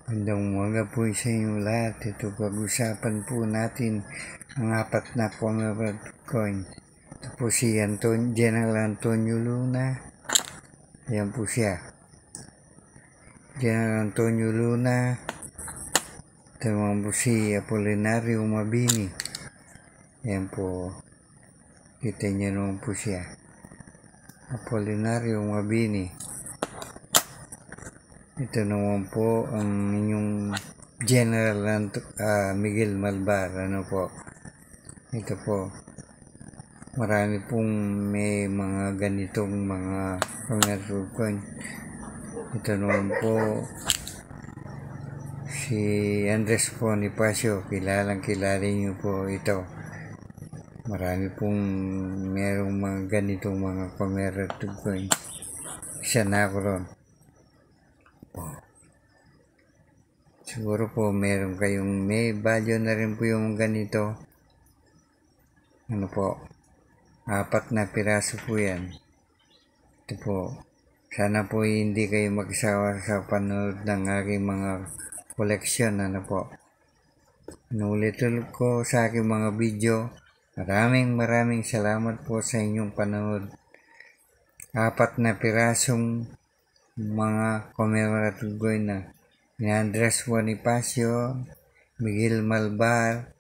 Magandang umaga po sa inyo lahat. Ito pag-usapan po natin ang 4 na commemorative coin. Ito po si General Antonio Luna. Ayan po siya. General Antonio Luna. Ito naman po si Apolinario Mabini. Ayan po. Kita niyo naman po siya. Apolinario Mabini. Ito naman po ang inyong General Miguel Malvar. Ano po? Ito po. Marami pong may mga ganitong mga commercial coin. Ito naman po si Andres Bonifacio. Kilala niyo po ito. Marami pong merong mga ganitong mga commercial coin. Isa na ako ron. Siguro po meron kayong may value na rin po yung ganito. Ano po? 4 na piraso po yan. Ito po. Sana po hindi kayo magsawa sa panood ng aking mga koleksyon. Ano po? Inulit-ulit ko sa aking mga video. Maraming salamat po sa inyong panood. 4 na pirasong mga commemorative coin na ni Andres Bonifacio, Miguel Malvar,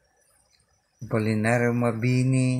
Apolinario Mabini,